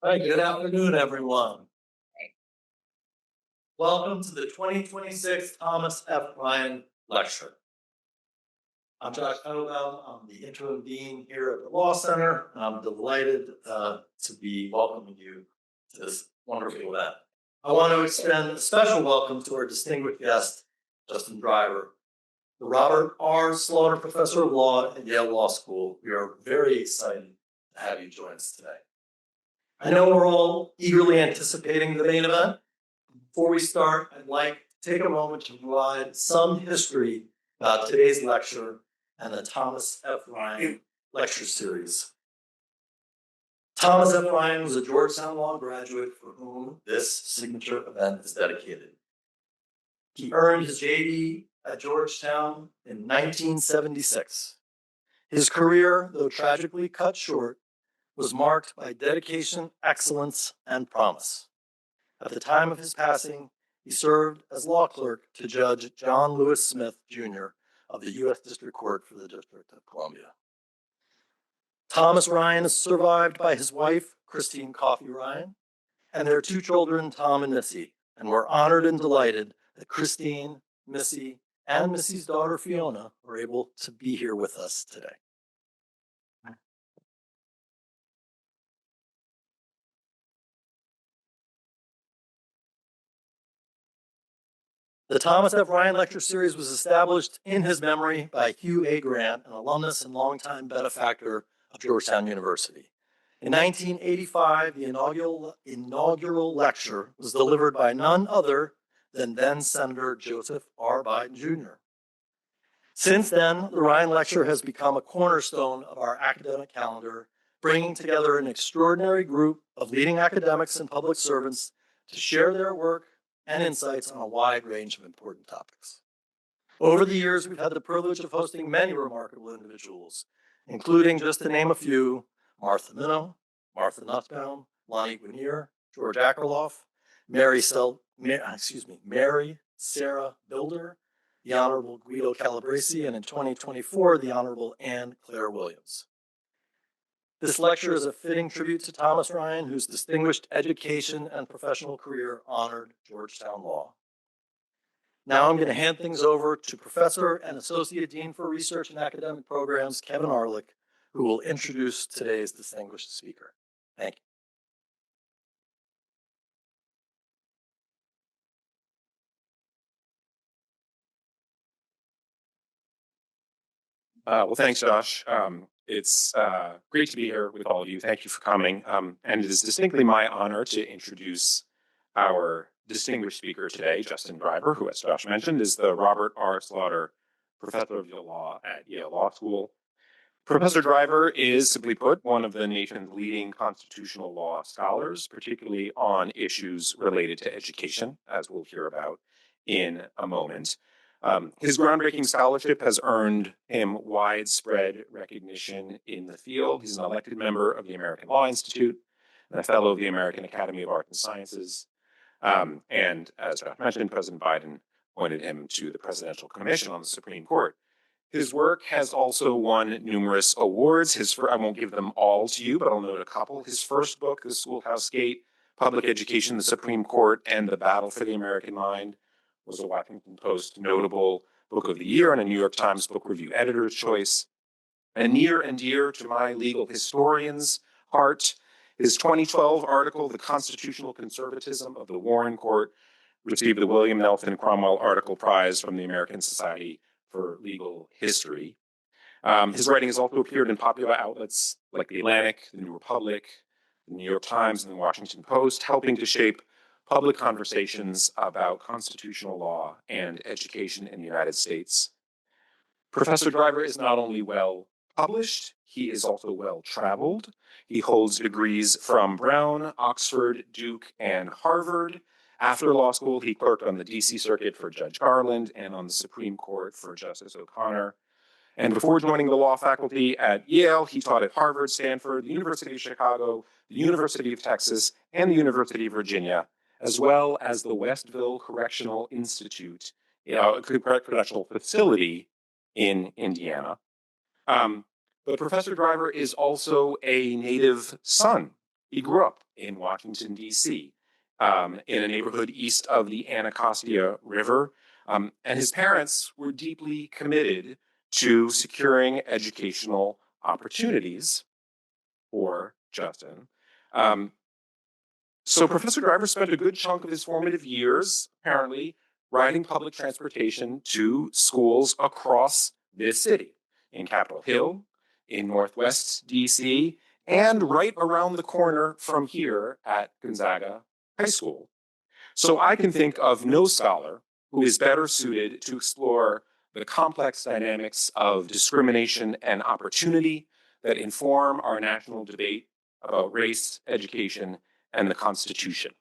Hi, good afternoon, everyone. Welcome to the 2026 Thomas F. Ryan Lecture. I'm Josh Hobel. I'm the interim dean here at the Law Center, and I'm delighted to be welcoming you to this wonderful event. I want to extend a special welcome to our distinguished guest, Justin Driver, the Robert R. Slaughter Professor of Law at Yale Law School. We are very excited to have you join us today. I know we're all eagerly anticipating the main event. Before we start, I'd like to take a moment to provide some history about today's lecture and the Thomas F. Ryan Lecture Series. Thomas F. Ryan was a Georgetown Law graduate for whom this signature event is dedicated. He earned his JD at Georgetown in 1976. His career, though tragically cut short, was marked by dedication, excellence, and promise. At the time of his passing, he served as law clerk to Judge John Lewis Smith, Jr. of the U.S. District Court for the District of Columbia. Thomas Ryan is survived by his wife, Christine Coffey Ryan, and their two children, Tom and Missy, and we're honored and delighted that Christine, Missy, and Missy's daughter, Fiona, were able to be here with us today. The Thomas F. Ryan Lecture Series was established in his memory by Hugh A. Grant, an alumnus and longtime benefactor of Georgetown University. In 1985, the inaugural lecture was delivered by none other than then Senator Joseph R. Biden Jr. Since then, the Ryan Lecture has become a cornerstone of our academic calendar, bringing together an extraordinary group of leading academics and public servants to share their work and insights on a wide range of important topics. Over the years, we've had the privilege of hosting many remarkable individuals, including, just to name a few, Martha Minow, Martha Nussbaum, Lonnie Guinier, George Akerlof, Mary Sarah Bilder, the Honorable Guido Calabresi, and in 2024, the Honorable Anne Claire Williams. This lecture is a fitting tribute to Thomas Ryan, whose distinguished education and professional career honored Georgetown Law. Now I'm going to hand things over to Professor and Associate Dean for Research and Academic Programs, Kevin Arlick, who will introduce today's distinguished speaker. Thank you. Well, thanks, Josh. It's great to be here with all of you. Thank you for coming. And it is distinctly my honor to introduce our distinguished speaker today, Justin Driver, who, as Josh mentioned, is the Robert R. Slaughter Professor of Law at Yale Law School. Professor Driver is, simply put, one of the nation's leading constitutional law scholars, particularly on issues related to education, as we'll hear about in a moment. His groundbreaking scholarship has earned him widespread recognition in the field. He's an elected member of the American Law Institute and a fellow of the American Academy of Arts and Sciences. And as Josh mentioned, President Biden appointed him to the Presidential Commission on the Supreme Court. His work has also won numerous awards. I won't give them all to you, but I'll note a couple. His first book, The Schoolhouse Gate, Public Education, the Supreme Court, and the Battle for the American Mind, was a Washington Post notable book of the year and a New York Times Book Review editor's choice. And near and dear to my legal historian's heart, his 2012 article, The Constitutional Conservatism of the Warren Court, received the William Nelson Cromwell Article Prize from the American Society for Legal History. His writing has also appeared in popular outlets like The Atlantic, The New Republic, the New York Times, and the Washington Post, helping to shape public conversations about constitutional law and education in the United States. Professor Driver is not only well published, he is also well traveled. He holds degrees from Brown, Oxford, Duke, and Harvard. After law school, he clerked on the DC Circuit for Judge Garland and on the Supreme Court for Justice O'Connor. And before joining the law faculty at Yale, he taught at Harvard, Stanford, the University of Chicago, the University of Texas, and the University of Virginia, as well as the Westville Correctional Institute, a correctional facility in Indiana. But Professor Driver is also a native son He grew up in Washington, D.C., in a neighborhood east of the Anacostia River. And his parents were deeply committed to securing educational opportunities for Justin. Um, so Professor Driver spent a good chunk of his formative years, apparently, riding public transportation to schools across this city, in Capitol Hill, in Northwest DC, and right around the corner from here at Gonzaga High School. So I can think of no scholar who is better suited to explore the complex dynamics of discrimination and opportunity that inform our national debate about race, education, and the Constitution.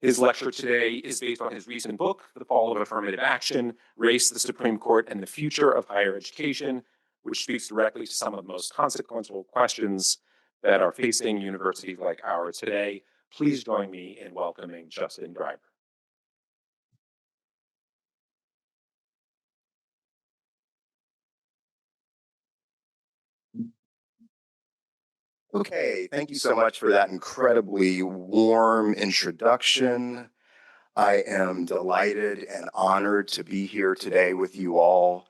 His lecture today is based on his recent book, The Fall of Affirmative Action, Race, the Supreme Court, and the Future of Higher Education, which speaks directly to some of the most consequential questions that are facing universities like ours today. Please join me in welcoming Justin Driver. Okay, thank you so much for that incredibly warm introduction. I am delighted and honored to be here today with you all.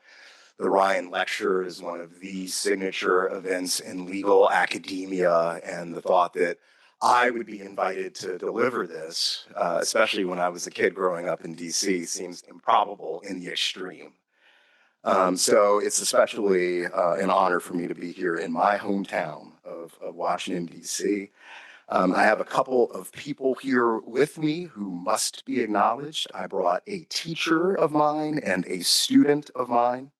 The Ryan Lecture is one of the signature events in legal academia, and the thought that I would be invited to deliver this, especially when I was a kid growing up in DC, seems improbable in the extreme. So it's especially an honor for me to be here in my hometown of Washington, D.C. I have a couple of people here with me who must be acknowledged. I brought a teacher of mine and a student of mine.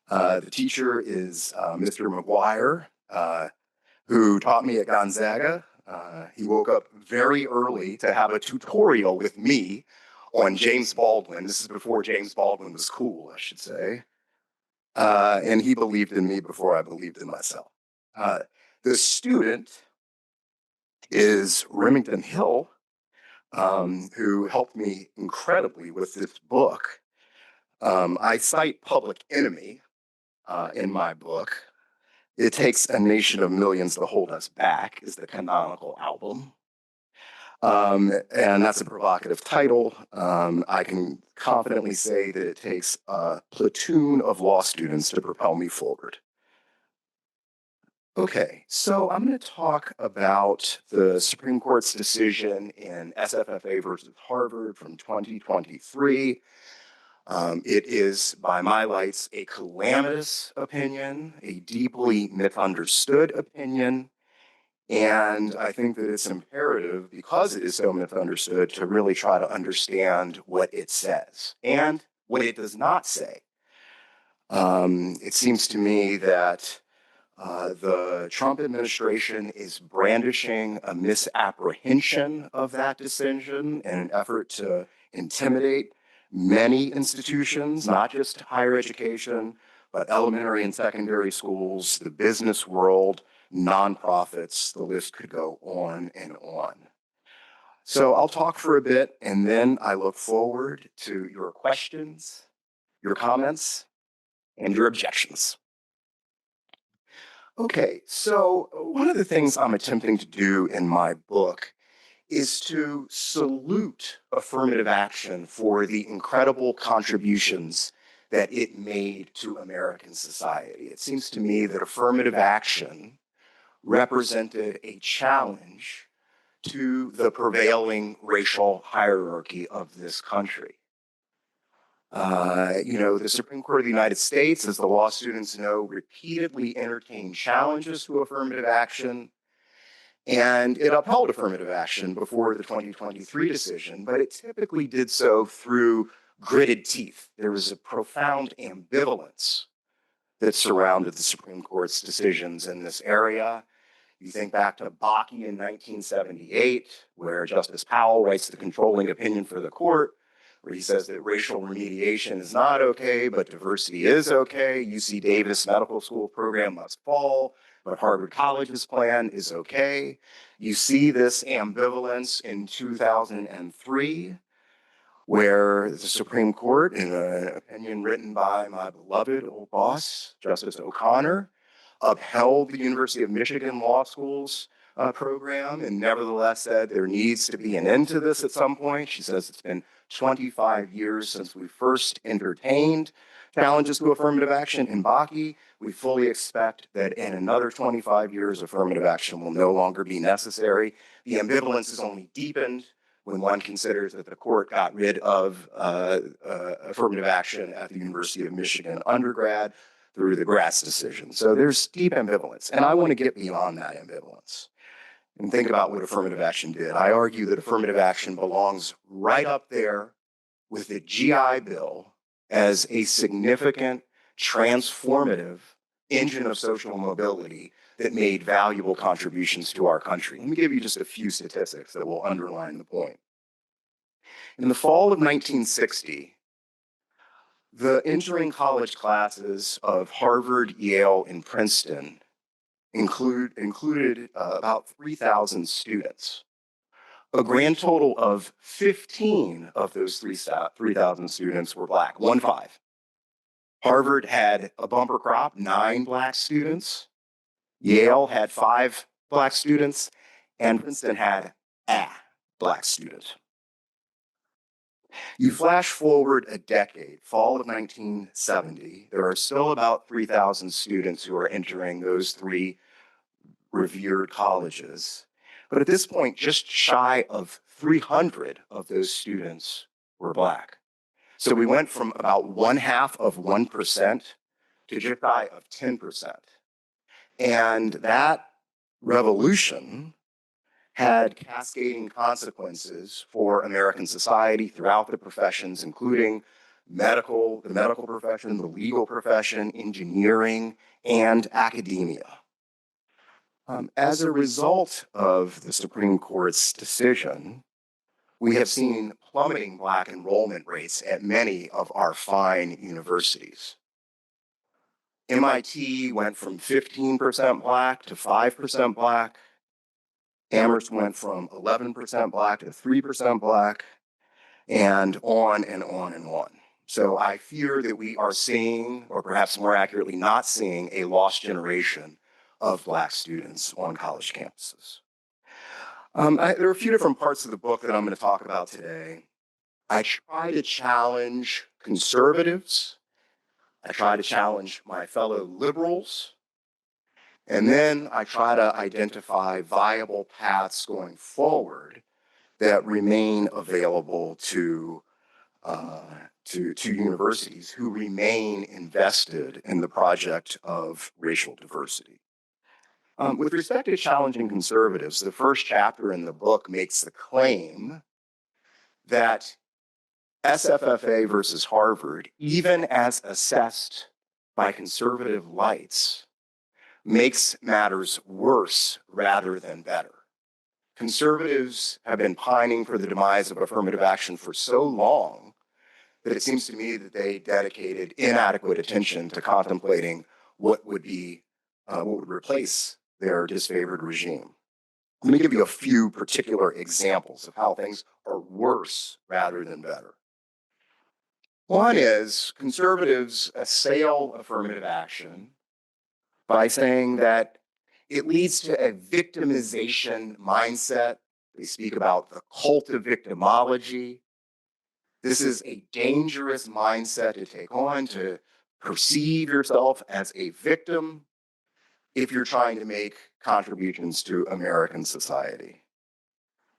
The teacher is Mr. McGuire, who taught me at Gonzaga. He woke up very early to have a tutorial with me on James Baldwin. This is before James Baldwin was cool, I should say. And he believed in me before I believed in myself. The student is Remington Hill, who helped me incredibly with this book. I cite Public Enemy in my book. It Takes a Nation of Millions to Hold Us Back is the canonical album. And that's a provocative title. I can confidently say that it takes a platoon of law students to propel me forward. Okay, so I'm going to talk about the Supreme Court's decision in SFFA versus Harvard from 2023. It is, by my lights, a calamitous opinion, a deeply misunderstood opinion. And I think that it's imperative, because it is so misunderstood, to really try to understand what it says and what it does not say. It seems to me that the Trump administration is brandishing a misapprehension of that decision in an effort to intimidate many institutions, not just higher education, but elementary and secondary schools, the business world, nonprofits. The list could go on and on. So I'll talk for a bit, and then I look forward to your questions, your comments, and your objections. Okay, so one of the things I'm attempting to do in my book is to salute affirmative action for the incredible contributions that it made to American society. It seems to me that affirmative action represented a challenge to the prevailing racial hierarchy of this country. The Supreme Court of the United States, as the law students know, repeatedly entertained challenges to affirmative action, and it upheld affirmative action before the 2023 decision, but it typically did so through gritted teeth. There was a profound ambivalence that surrounded the Supreme Court's decisions in this area. You think back to Bakke in 1978, where Justice Powell writes the controlling opinion for the court, where he says that racial remediation is not okay, but diversity is okay. UC Davis Medical School program must fall, but Harvard College's plan is okay. You see this ambivalence in 2003, where the Supreme Court, in an opinion written by my beloved old boss, Justice O'Connor, upheld the University of Michigan Law School's program, and nevertheless said there needs to be an end to this at some point. She says it's been 25 years since we first entertained challenges to affirmative action in Bakke. We fully expect that in another 25 years, affirmative action will no longer be necessary. The ambivalence is only deepened when one considers that the court got rid of affirmative action at the University of Michigan undergrad through the Gratz decision. So there's deep ambivalence, and I want to get beyond that ambivalence and think about what affirmative action did. I argue that affirmative action belongs right up there with the GI Bill as a significant, transformative engine of social mobility that made valuable contributions to our country. Let me give you just a few statistics that will underline the point. In the fall of 1960, the entering college classes of Harvard, Yale, and Princeton included about 3,000 students. A grand total of 15 of those 3,000 students were Black, 15. Harvard had a bumper crop, 9 Black students. Yale had 5 Black students, and Princeton had a Black student. You flash forward a decade, fall of 1970, there are still about 3,000 students who are entering those 3 revered colleges. But at this point, just shy of 300 of those students were Black. So we went from about 0.5% to just shy of 10%. And that revolution had cascading consequences for American society throughout the professions, including the medical profession, the legal profession, engineering, and academia. As a result of the Supreme Court's decision, we have seen plummeting Black enrollment rates at many of our fine universities. MIT went from 15% Black to 5% Black. Amherst went from 11% Black to 3% Black, and on and on and on. So I fear that we are seeing, or perhaps more accurately, not seeing, a lost generation of Black students on college campuses. There are a few different parts of the book that I'm going to talk about today. I try to challenge conservatives. I try to challenge my fellow liberals. And then I try to identify viable paths going forward that remain available to universities who remain invested in the project of racial diversity. With respect to challenging conservatives, the first chapter in the book makes the claim that SFFA versus Harvard, even as assessed by conservative lights, makes matters worse rather than better. Conservatives have been pining for the demise of affirmative action for so long that it seems to me that they dedicated inadequate attention to contemplating what would replace their disfavored regime. Let me give you a few particular examples of how things are worse rather than better. One is conservatives assail affirmative action by saying that it leads to a victimization mindset. They speak about the cult of victimology. This is a dangerous mindset to take on, to perceive yourself as a victim if you're trying to make contributions to American society.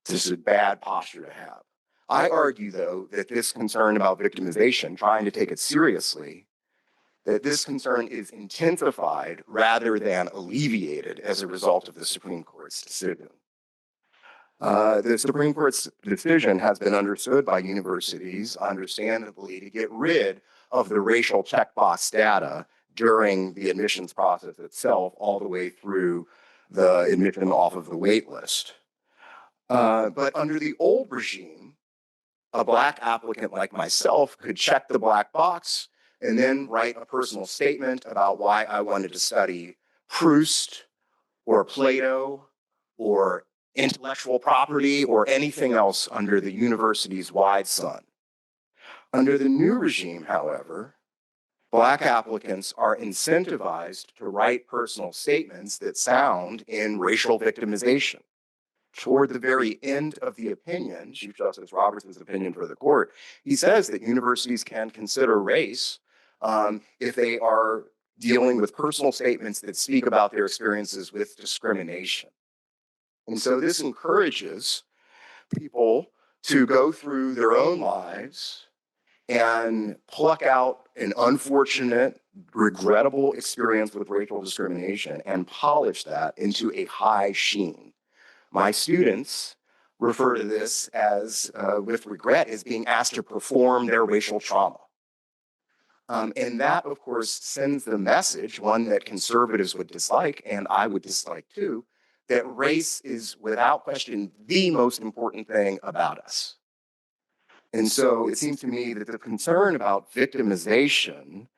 This is a bad posture to have. I argue, though, that this concern about victimization, trying to take it seriously, that this concern is intensified rather than alleviated as a result of the Supreme Court's decision. The Supreme Court's decision has been understood by universities, understandably, to get rid of the racial checkbox data during the admissions process itself, all the way through the admission off of the wait list. But under the old regime, a Black applicant like myself could check the black box and then write a personal statement about why I wanted to study Proust or Plato or intellectual property or anything else under the university's wide sun. Under the new regime, however, Black applicants are incentivized to write personal statements that sound in racial victimization. Toward the very end of the opinion, Chief Justice Robertson's opinion for the court, he says that universities can consider race if they are dealing with personal statements that speak about their experiences with discrimination. And so this encourages people to go through their own lives and pluck out an unfortunate, regrettable experience with racial discrimination and polish that into a high sheen. My students refer to this as, with regret, as being asked to perform their racial trauma. And that, of course, sends the message, one that conservatives would dislike, and I would dislike too, that race is without question the most important thing about us. And so it seems to me that the concern about victimization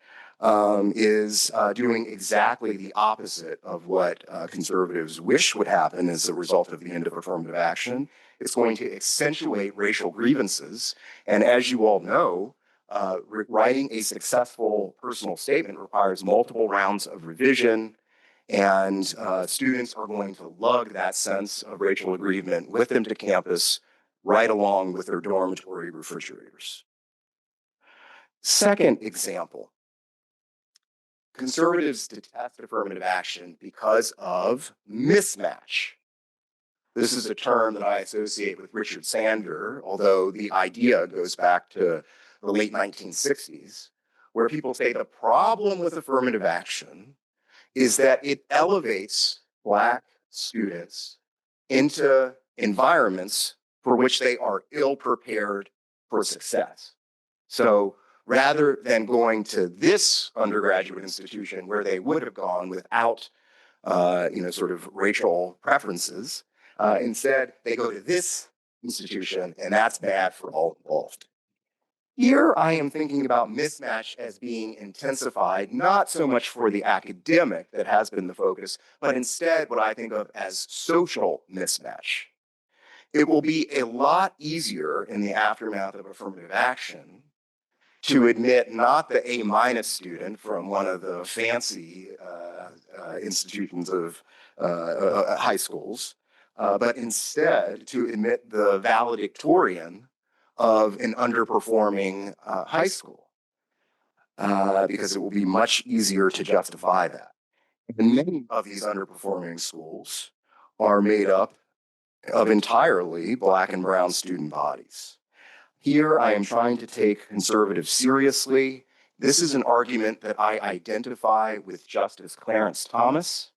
is doing exactly the opposite of what conservatives wish would happen as a result of the end of affirmative action. It's going to accentuate racial grievances. And as you all know, writing a successful personal statement requires multiple rounds of revision, and students are going to lug that sense of racial aggrievement with them to campus right along with their dormitory refrigerators. Second example, conservatives detest affirmative action because of mismatch. This is a term that I associate with Richard Sander, although the idea goes back to the late 1960s, where people say the problem with affirmative action is that it elevates Black students into environments for which they are ill prepared for success. So rather than going to this undergraduate institution where they would have gone without, sort of racial preferences, instead they go to this institution, and that's bad for all involved. Here, I am thinking about mismatch as being intensified, not so much for the academic that has been the focus, but instead what I think of as social mismatch. It will be a lot easier in the aftermath of affirmative action to admit not the A- student from one of the fancy institutions of high schools, but instead to admit the valedictorian of an underperforming high school, because it will be much easier to justify that. And many of these underperforming schools are made up of entirely Black and brown student bodies. Here, I am trying to take conservatives seriously. This is an argument that I identify with Justice Clarence Thomas.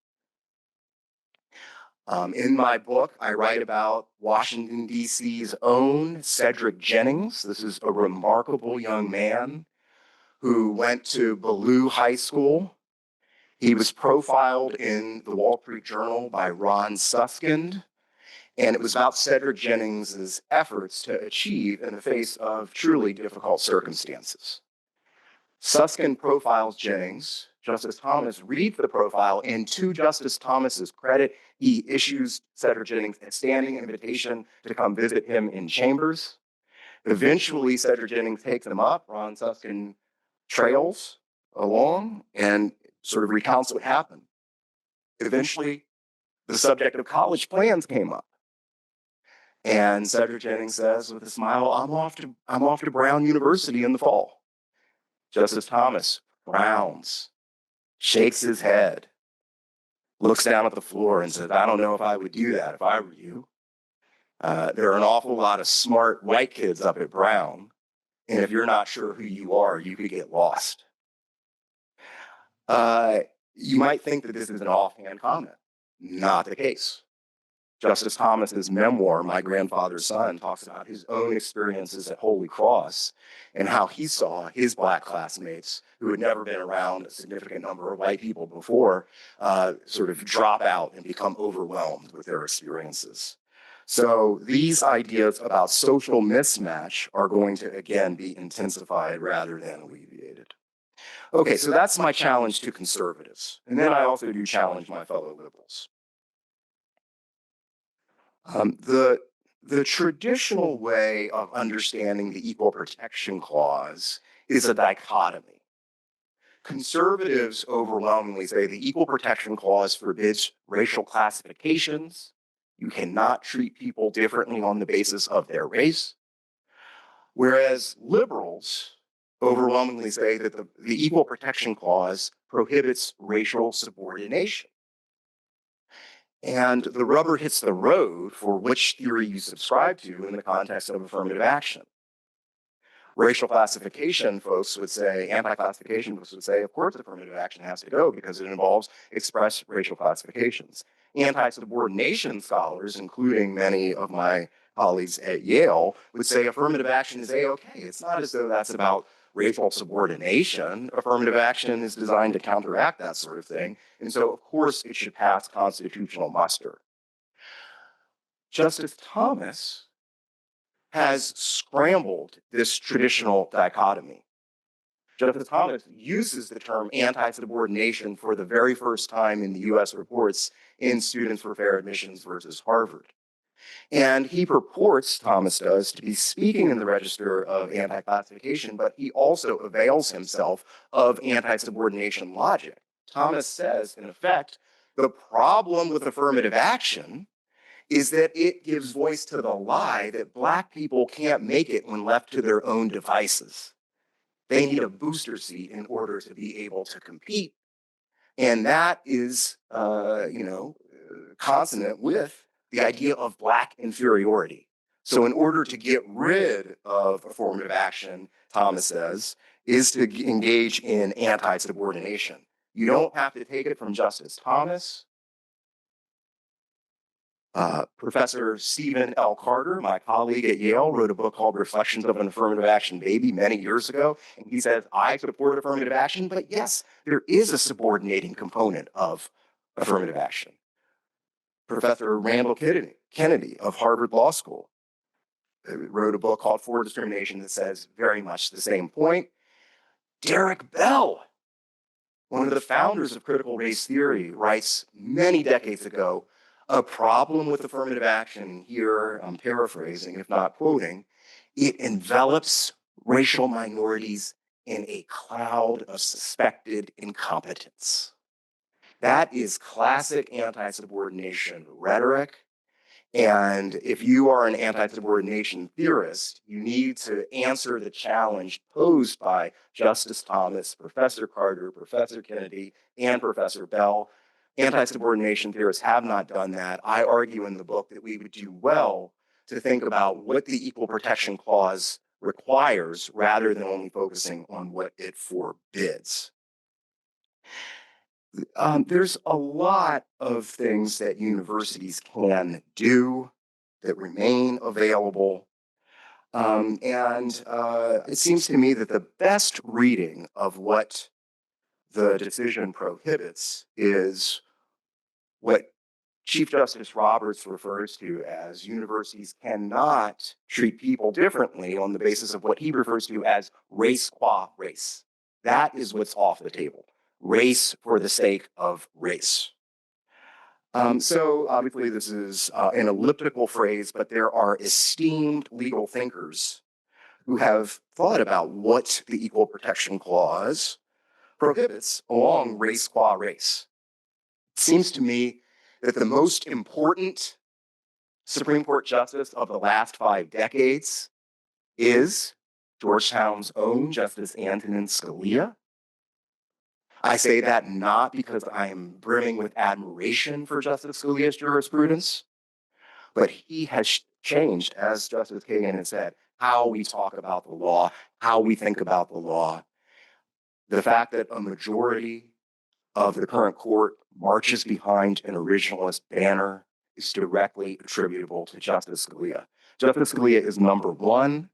In my book, I write about Washington, D.C.'s own Cedric Jennings. This is a remarkable young man who went to Ballou High School. He was profiled in the Wall Street Journal by Ron Suskind. And it was about Cedric Jennings's efforts to achieve in the face of truly difficult circumstances. Suskind profiles Jennings. Justice Thomas reads the profile, and to Justice Thomas's credit, he issues Cedric Jennings a standing invitation to come visit him in chambers. Eventually, Cedric Jennings takes him up. Ron Suskind trails along and sort of recounts what happened. Eventually, the subject of college plans came up. And Cedric Jennings says with a smile, I'm off to Brown University in the fall. Justice Thomas frowns, shakes his head, looks down at the floor and says, I don't know if I would do that if I were you. There are an awful lot of smart white kids up at Brown, and if you're not sure who you are, you could get lost. You might think that this is an offhand comment. Not the case. Justice Thomas's memoir, My Grandfather's Son, talks about his own experiences at Holy Cross and how he saw his Black classmates who had never been around a significant number of white people before sort of drop out and become overwhelmed with their experiences. So these ideas about social mismatch are going to, again, be intensified rather than alleviated. Okay, so that's my challenge to conservatives. And then I also do challenge my fellow liberals. The traditional way of understanding the Equal Protection Clause is a dichotomy. Conservatives overwhelmingly say the Equal Protection Clause forbids racial classifications. You cannot treat people differently on the basis of their race. Whereas liberals overwhelmingly say that the Equal Protection Clause prohibits racial subordination. And the rubber hits the road for which theory you subscribe to in the context of affirmative action. Racial classification folks would say, anti-classification folks would say, of course affirmative action has to go because it involves express racial classifications. Anti-subordination scholars, including many of my colleagues at Yale, would say affirmative action is A-okay. It's not as though that's about racial subordination. Affirmative action is designed to counteract that sort of thing. And so, of course, it should pass constitutional muster. Justice Thomas has scrambled this traditional dichotomy. Justice Thomas uses the term anti-subordination for the very first time in the US reports in Students for Fair Admissions versus Harvard. And he purports, Thomas does, to be speaking in the register of anti-classification, but he also avails himself of anti-subordination logic. Thomas says, in effect, the problem with affirmative action is that it gives voice to the lie that Black people can't make it when left to their own devices. They need a booster seat in order to be able to compete. And that is, consonant with the idea of Black inferiority. So in order to get rid of affirmative action, Thomas says, is to engage in anti-subordination. You don't have to take it from Justice Thomas. Professor Stephen L. Carter, my colleague at Yale, wrote a book called Reflections of an Affirmative Action Baby many years ago. And he says, I support affirmative action, but yes, there is a subordinating component of affirmative action. Professor Randall Kennedy of Harvard Law School wrote a book called For Discrimination that says very much the same point. Derek Bell, one of the founders of critical race theory, writes many decades ago, a problem with affirmative action, here I'm paraphrasing, if not quoting, it envelops racial minorities in a cloud of suspected incompetence. That is classic anti-subordination rhetoric. And if you are an anti-subordination theorist, you need to answer the challenge posed by Justice Thomas, Professor Carter, Professor Kennedy, and Professor Bell. Anti-subordination theorists have not done that. I argue in the book that we would do well to think about what the Equal Protection Clause requires rather than only focusing on what it forbids. There's a lot of things that universities can do that remain available. It seems to me that the best reading of what the decision prohibits is what Chief Justice Roberts refers to as universities cannot treat people differently on the basis of what he refers to as race qua race. That is what's off the table. Race for the sake of race. So obviously this is an elliptical phrase, but there are esteemed legal thinkers who have thought about what the Equal Protection Clause prohibits along race qua race. It seems to me that the most important Supreme Court justice of the last 5 decades is Georgetown's own Justice Antonin Scalia. I say that not because I am brimming with admiration for Justice Scalia's jurisprudence, but he has changed, as Justice Kagan has said, how we talk about the law, how we think about the law. The fact that a majority of the current court marches behind an originalist banner is directly attributable to Justice Scalia. Justice Scalia is number one,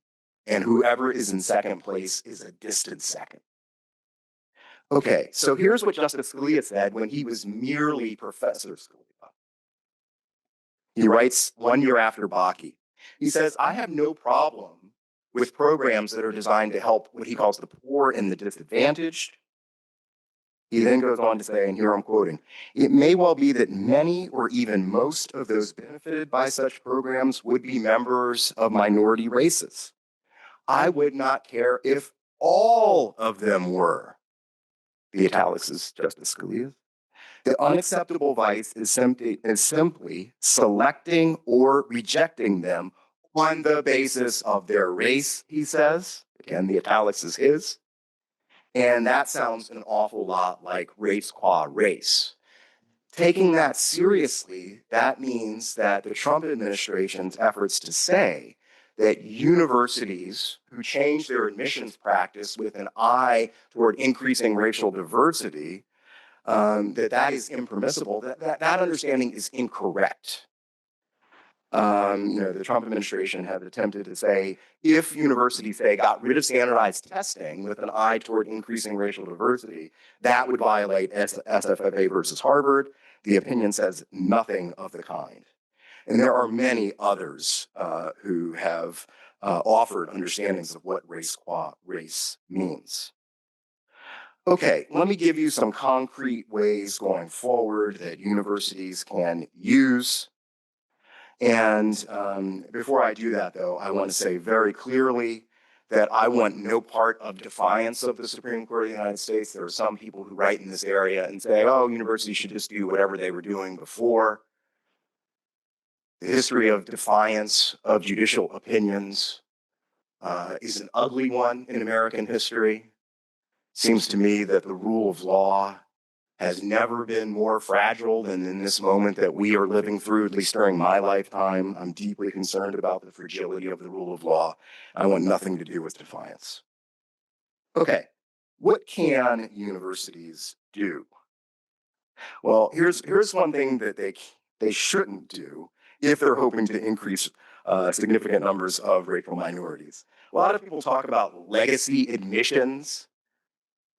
and whoever is in second place is a distant second. Okay, so here's what Justice Scalia said when he was merely Professor Scalia. He writes 1 year after Bakke. He says, I have no problem with programs that are designed to help what he calls the poor and the disadvantaged. He then goes on to say, and here I'm quoting, it may well be that many or even most of those benefited by such programs would be members of minority races. I would not care if all of them were. the italics is Justice Scalia. The unacceptable vice is simply selecting or rejecting them on the basis of their race, he says. Again, the italics is his. And that sounds an awful lot like race qua race. Taking that seriously, that means that the Trump administration's efforts to say that universities who change their admissions practice with an eye toward increasing racial diversity, that is impermissible, that understanding is incorrect. The Trump administration had attempted to say, if universities, say, got rid of standardized testing with an eye toward increasing racial diversity, that would violate SFFA versus Harvard. The opinion says nothing of the kind. And there are many others who have offered understandings of what race qua race means. Okay, let me give you some concrete ways going forward that universities can use. And before I do that, though, I want to say very clearly that I want no part of defiance of the Supreme Court of the United States. There are some people who write in this area and say, oh, universities should just do whatever they were doing before. The history of defiance of judicial opinions is an ugly one in American history. Seems to me that the rule of law has never been more fragile than in this moment that we are living through, at least during my lifetime. I'm deeply concerned about the fragility of the rule of law. I want nothing to do with defiance. Okay, what can universities do? Well, here's one thing that they shouldn't do if they're hoping to increase significant numbers of racial minorities. A lot of people talk about legacy admissions.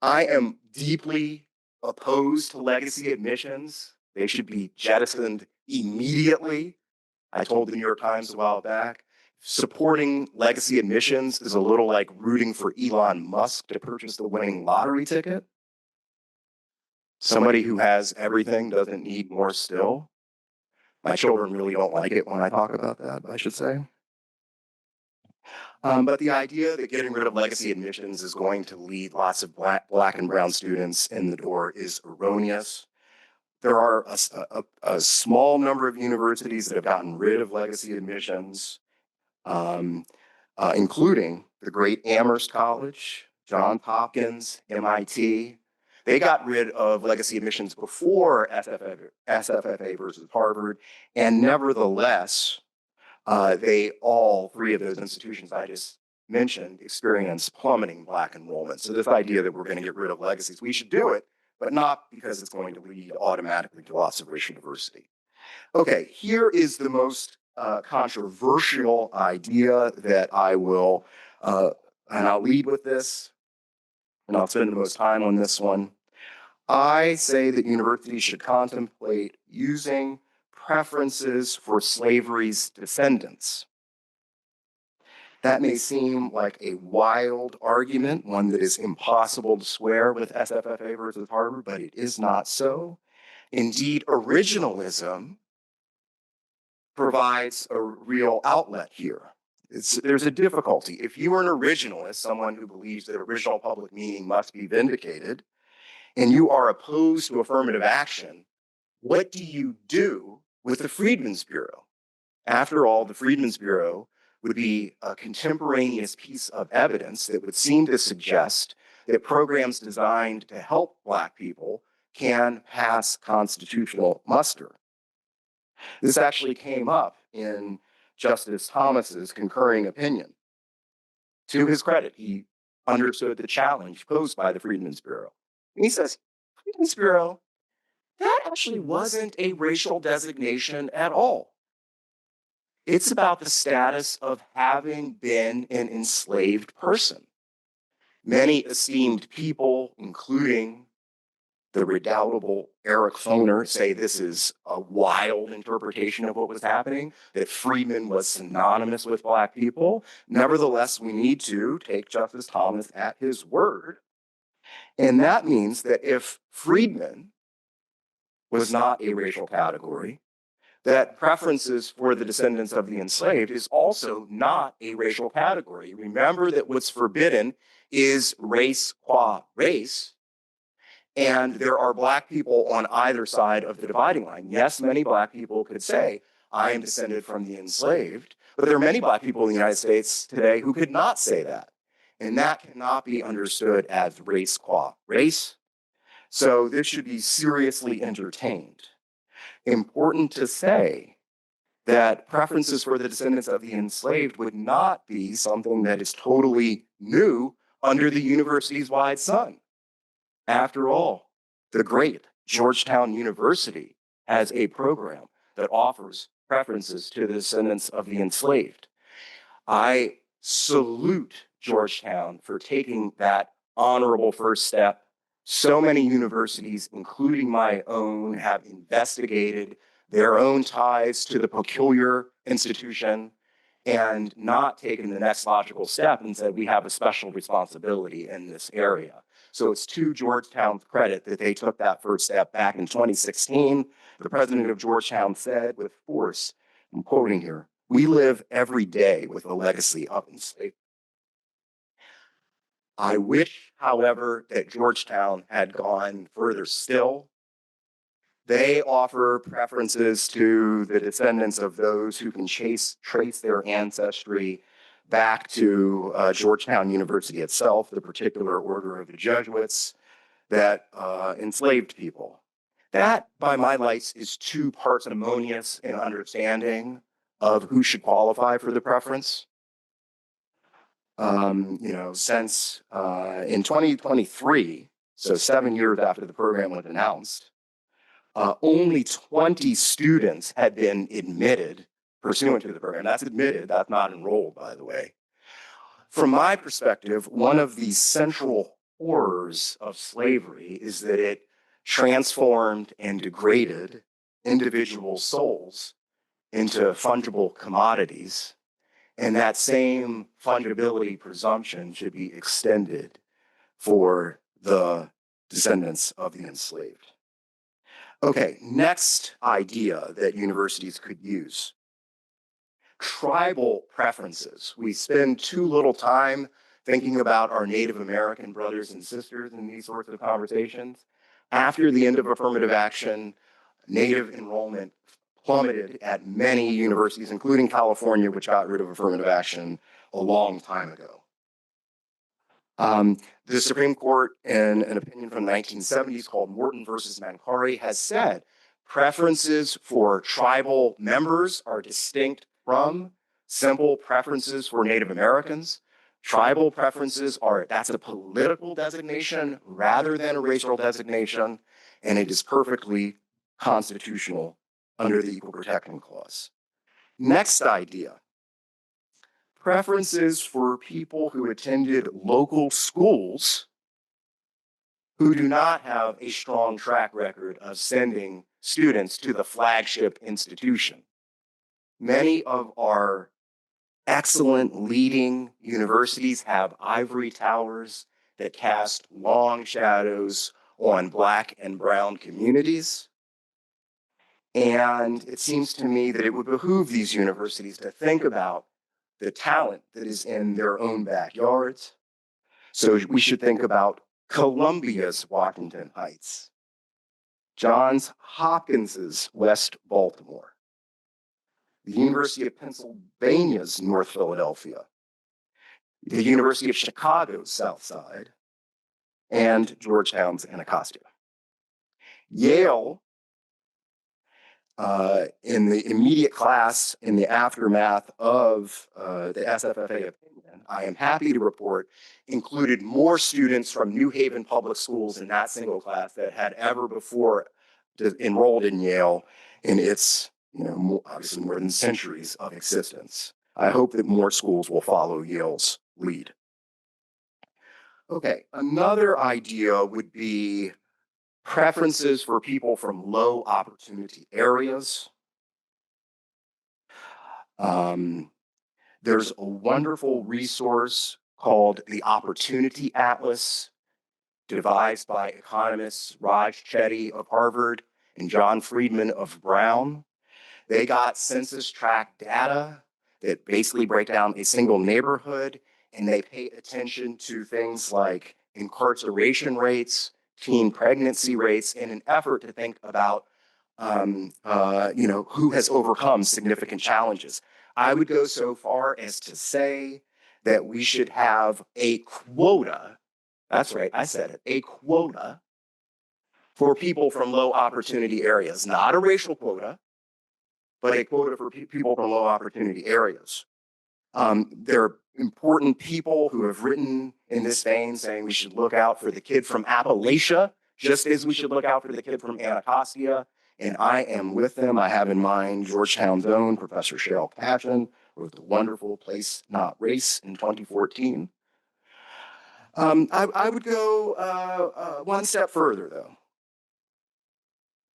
I am deeply opposed to legacy admissions. They should be jettisoned immediately. I told the New York Times a while back, supporting legacy admissions is a little like rooting for Elon Musk to purchase the winning lottery ticket. Somebody who has everything doesn't need more still. My children really don't like it when I talk about that, I should say. But the idea that getting rid of legacy admissions is going to lead lots of black and brown students in the door is erroneous. There are a small number of universities that have gotten rid of legacy admissions, including the great Amherst College, Johns Hopkins, MIT. They got rid of legacy admissions before SFFA versus Harvard, and nevertheless, all three of those institutions I just mentioned experience plummeting black enrollment. So this idea that we're going to get rid of legacies, we should do it, but not because it's going to lead automatically to loss of racial diversity. Okay, here is the most controversial idea that I will, and I'll lead with this, and I'll spend the most time on this one. I say that universities should contemplate using preferences for slavery's descendants. That may seem like a wild argument, one that is impossible to square with SFFA versus Harvard, but it is not so. Indeed, originalism provides a real outlet here. There's a difficulty. If you are an originalist, someone who believes that original public meaning must be vindicated, and you are opposed to affirmative action, what do you do with the Freedmen's Bureau? After all, the Freedmen's Bureau would be a contemporaneous piece of evidence that would seem to suggest that programs designed to help Black people can pass constitutional muster. This actually came up in Justice Thomas's concurring opinion. To his credit, he understood the challenge posed by the Freedmen's Bureau. And he says, Freedmen's Bureau, that actually wasn't a racial designation at all. It's about the status of having been an enslaved person. Many esteemed people, including the redoubtable Eric Foner, say this is a wild interpretation of what was happening, that freedman was synonymous with Black people. Nevertheless, we need to take Justice Thomas at his word. And that means that if freedman was not a racial category, that preferences for the descendants of the enslaved is also not a racial category. Remember that what's forbidden is race qua race. And there are Black people on either side of the dividing line. Yes, many Black people could say, I am descended from the enslaved, but there are many Black people in the United States today who could not say that. And that cannot be understood as race qua race. So this should be seriously entertained. Important to say that preferences for the descendants of the enslaved would not be something that is totally new under the university's wide sun. After all, the great Georgetown University has a program that offers preferences to the descendants of the enslaved. I salute Georgetown for taking that honorable first step. So many universities, including my own, have investigated their own ties to the peculiar institution and not taken the next logical step and said, we have a special responsibility in this area. So it's to Georgetown's credit that they took that first step back in 2016. The president of Georgetown said with force, I'm quoting here, we live every day with the legacy of enslavement. I wish, however, that Georgetown had gone further still. They offer preferences to the descendants of those who can trace their ancestry back to Georgetown University itself, the particular order of the Jesuits that enslaved people. That, by my lights, is too parsimonious in understanding of who should qualify for the preference. Since in 2023, so 7 years after the program was announced, only 20 students had been admitted pursuant to the program. That's admitted, that's not enrolled, by the way. From my perspective, one of the central horrors of slavery is that it transformed and degraded individual souls into fungible commodities. And that same fungibility presumption should be extended for the descendants of the enslaved. Okay, next idea that universities could use. Tribal preferences. We spend too little time thinking about our Native American brothers and sisters in these sorts of conversations. After the end of affirmative action, Native enrollment plummeted at many universities, including California, which got rid of affirmative action a long time ago. The Supreme Court, in an opinion from the 1970s called Morton versus Mancari, has said preferences for tribal members are distinct from simple preferences for Native Americans. Tribal preferences that's a political designation rather than a racial designation, and it is perfectly constitutional under the Equal Protection Clause. Next idea. Preferences for people who attended local schools who do not have a strong track record of sending students to the flagship institution. Many of our excellent leading universities have ivory towers that cast long shadows on Black and brown communities. And it seems to me that it would behoove these universities to think about the talent that is in their own backyards. So we should think about Columbia's Washington Heights, Johns Hopkins's West Baltimore, the University of Pennsylvania's North Philadelphia, the University of Chicago's South Side, and Georgetown's Anacostia. Yale, in the immediate class, in the aftermath of the SFFA opinion, I am happy to report, included more students from New Haven Public Schools in that single class that had ever before enrolled in Yale in its, obviously more than centuries of existence. I hope that more schools will follow Yale's lead. Okay, another idea would be preferences for people from low opportunity areas. There's a wonderful resource called the Opportunity Atlas, devised by economists Raj Chetty of Harvard and John Friedman of Brown. They got census tract data that basically break down a single neighborhood, and they pay attention to things like incarceration rates, teen pregnancy rates in an effort to think about, who has overcome significant challenges. I would go so far as to say that we should have a quota. That's right, I said it, a quota for people from low opportunity areas, not a racial quota, but a quota for people from low opportunity areas. There are important people who have written in this vein saying we should look out for the kid from Appalachia, just as we should look out for the kid from Anacostia. And I am with them. I have in mind Georgetown's own Professor Cheryl Patchen wrote The Wonderful Place, Not Race in 2014. I would go one step further, though.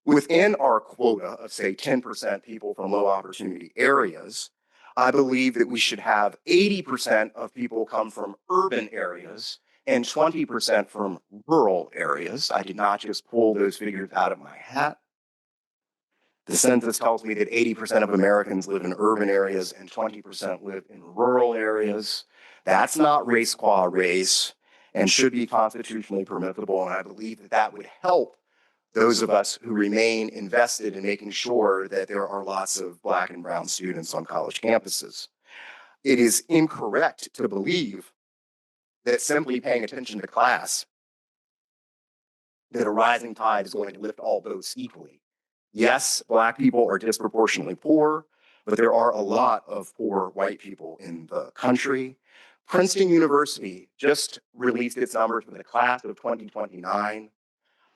Within our quota of, say, 10% people from low opportunity areas, I believe that we should have 80% of people come from urban areas and 20% from rural areas. I did not just pull those figures out of my hat. The census tells me that 80% of Americans live in urban areas and 20% live in rural areas. That's not race qua race and should be constitutionally permissible. And I believe that that would help those of us who remain invested in making sure that there are lots of Black and brown students on college campuses. It is incorrect to believe that simply paying attention to class, that a rising tide is going to lift all boats equally. Yes, Black people are disproportionately poor, but there are a lot of poor white people in the country. Princeton University just released its numbers for the class of 2029.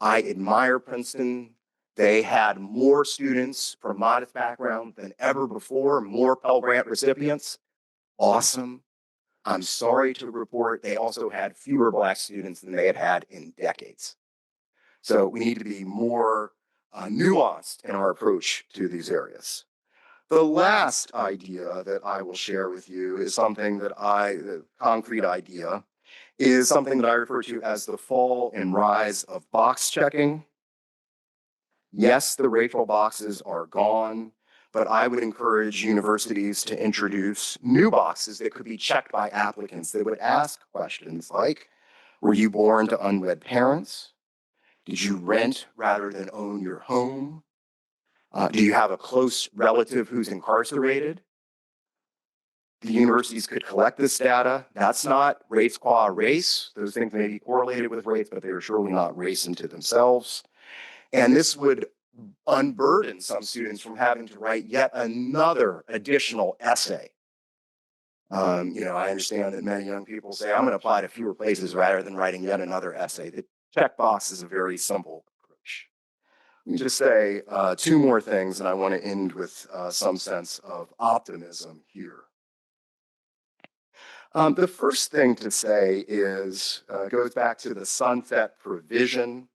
I admire Princeton. They had more students from modest backgrounds than ever before, more Pell Grant recipients. Awesome. I'm sorry to report they also had fewer Black students than they had had in decades. So we need to be more nuanced in our approach to these areas. The last idea that I will share with you is something that the concrete idea, is something that I refer to as the fall and rise of box checking. Yes, the racial boxes are gone, but I would encourage universities to introduce new boxes that could be checked by applicants that would ask questions like, were you born to unwed parents? Did you rent rather than own your home? Do you have a close relative who's incarcerated? The universities could collect this data. That's not race qua race. Those things may be correlated with race, but they are surely not race into themselves. And this would unburden some students from having to write yet another additional essay. I understand that many young people say, I'm going to apply to fewer places rather than writing yet another essay. The checkbox is a very simple approach. Let me just say two more things, and I want to end with some sense of optimism here. The first thing to say is, goes back to the sunset provision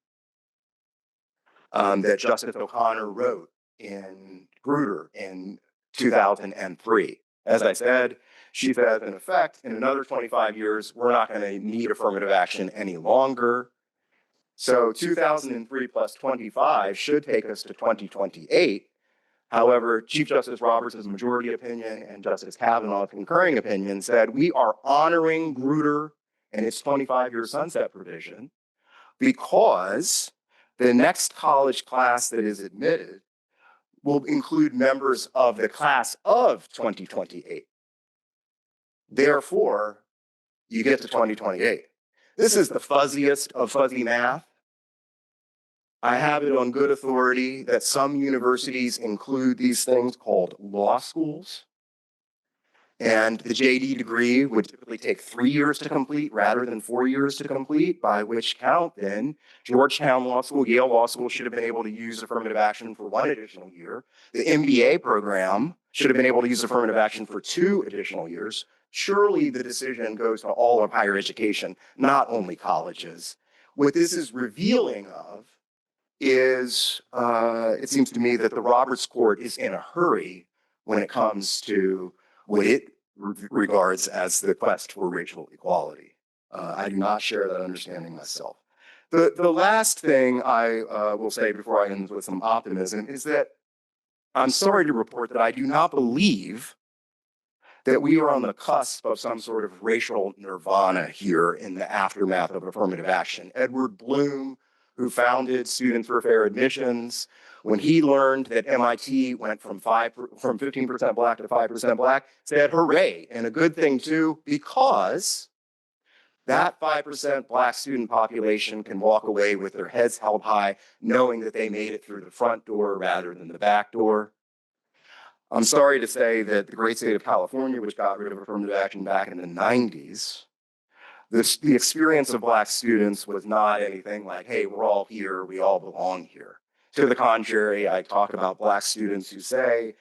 that Justice O'Connor wrote in Grutter in 2003. As I said, she said, in effect, in another 25 years, we're not going to need affirmative action any longer. So 2003 plus 25 should take us to 2028. However, Chief Justice Roberts' majority opinion and Justice Kavanaugh's concurring opinion said we are honoring Grutter and its 25-year sunset provision because the next college class that is admitted will include members of the class of 2028. Therefore, you get to 2028. This is the fuzziest of fuzzy math. I have it on good authority that some universities include these things called law schools. And the JD degree would typically take 3 years to complete rather than 4 years to complete, by which count then Georgetown Law School, Yale Law School should have been able to use affirmative action for 1 additional year. The MBA program should have been able to use affirmative action for 2 additional years. Surely the decision goes to all of higher education, not only colleges. What this is revealing of is, it seems to me that the Roberts Court is in a hurry when it comes to what it regards as the quest for racial equality. I do not share that understanding myself. The last thing I will say before I end with some optimism is that I'm sorry to report that I do not believe that we are on the cusp of some sort of racial nirvana here in the aftermath of affirmative action. Edward Bloom, who founded Students for Fair Admissions, when he learned that MIT went from 15% Black to 5% Black, said, hooray, and a good thing too, because that 5% Black student population can walk away with their heads held high, knowing that they made it through the front door rather than the back door. I'm sorry to say that the great state of California, which got rid of affirmative action back in the 90s, the experience of Black students was not anything like, hey, we're all here, we all belong here. To the contrary, I talk about Black students who say,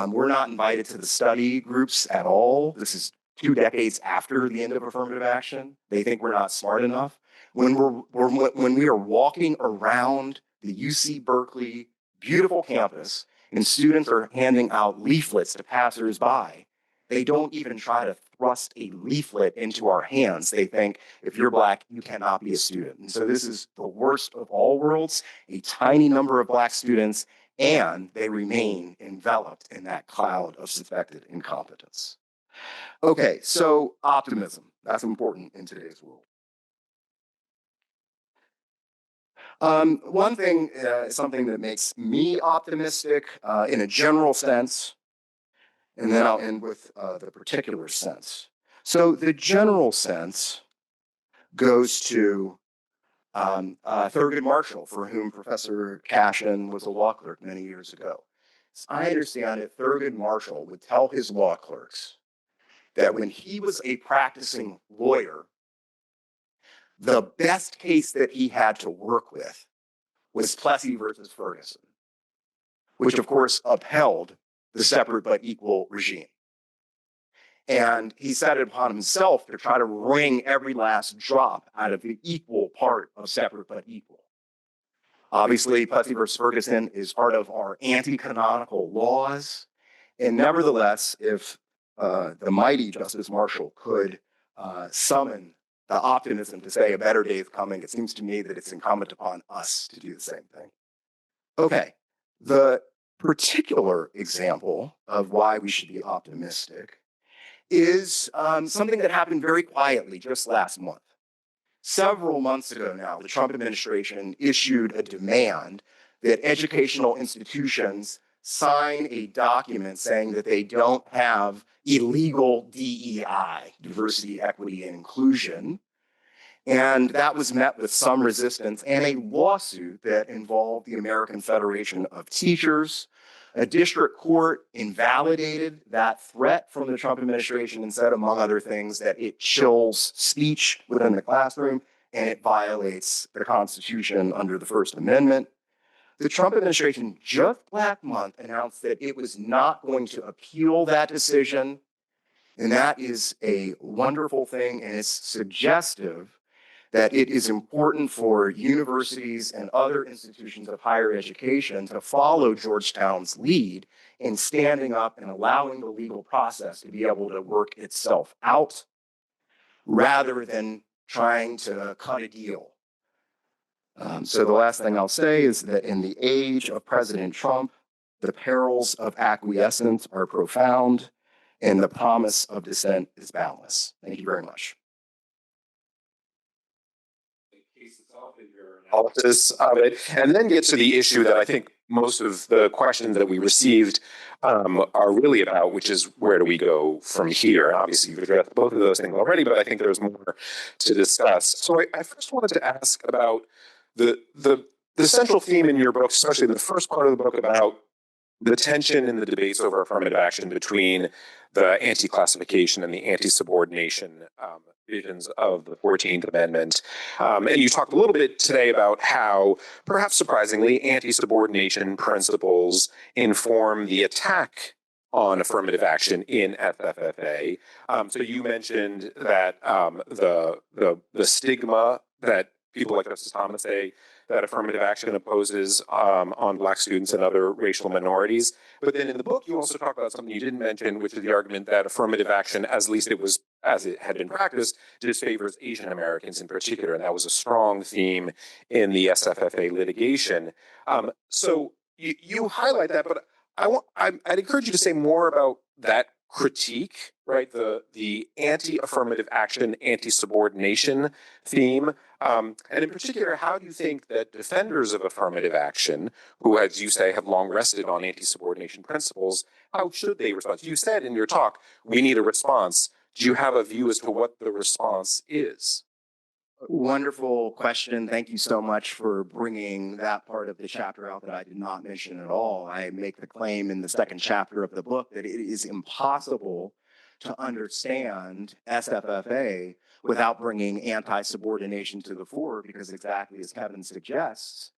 we're not invited to the study groups at all. This is 2 decades after the end of affirmative action. They think we're not smart enough. When we are walking around the UC Berkeley beautiful campus and students are handing out leaflets to passersby, they don't even try to thrust a leaflet into our hands. They think, if you're Black, you cannot be a student. And so this is the worst of all worlds, a tiny number of Black students, and they remain enveloped in that cloud of suspected incompetence. Okay, so optimism, that's important in today's world. One thing, something that makes me optimistic in a general sense, and then I'll end with the particular sense. So the general sense goes to Thurgood Marshall, for whom Professor Cashin was a law clerk many years ago. As I understand it, Thurgood Marshall would tell his law clerks that when he was a practicing lawyer, the best case that he had to work with was Plessy versus Ferguson, which of course upheld the separate but equal regime. And he set it upon himself to try to wring every last drop out of the equal part of separate but equal. Obviously, Plessy versus Ferguson is part of our anti-canonical laws. And nevertheless, if the mighty Justice Marshall could summon the optimism to say a better day is coming, it seems to me that it's incumbent upon us to do the same thing. Okay, the particular example of why we should be optimistic is something that happened very quietly just last month. Several months ago now, the Trump administration issued a demand that educational institutions sign a document saying that they don't have illegal DEI, diversity, equity, and inclusion. And that was met with some resistance and a lawsuit that involved the American Federation of Teachers. A district court invalidated that threat from the Trump administration and said, among other things, that it chills speech within the classroom and it violates the Constitution under the First Amendment. The Trump administration just last month announced that it was not going to appeal that decision. And that is a wonderful thing, and it's suggestive that it is important for universities and other institutions of higher education to follow Georgetown's lead in standing up and allowing the legal process to be able to work itself out rather than trying to cut a deal. So the last thing I'll say is that in the age of President Trump, the perils of acquiescence are profound and the promise of dissent is boundless. Thank you very much. Analysis of it, and then get to the issue that I think most of the questions that we received are really about, which is where do we go from here? And obviously, you've addressed both of those things already, but I think there's more to discuss. So I first wanted to ask about the central theme in your book, especially the first part of the book, about the tension in the debates over affirmative action between the anti-classification and the anti-subordination visions of the 14th Amendment. And you talked a little bit today about how, perhaps surprisingly, anti-subordination principles inform the attack on affirmative action in FFFA. So you mentioned that the stigma that people like Justice Thomas say that affirmative action imposes on Black students and other racial minorities. But then in the book, you also talk about something you didn't mention, which is the argument that affirmative action, as least it was, as it had been practiced, disfavors Asian Americans in particular. And that was a strong theme in the SFFA litigation. So you highlight that, but I'd encourage you to say more about that critique, right, the anti-affirmative action, anti-subordination theme? And in particular, how do you think that defenders of affirmative action, who, as you say, have long rested on anti-subordination principles, how should they respond? You said in your talk, we need a response. Do you have a view as to what the response is? Wonderful question. Thank you so much for bringing that part of the chapter out that I did not mention at all. I make the claim in the second chapter of the book that it is impossible to understand SFFA without bringing anti-subordination to the fore, because exactly as Kevin suggests,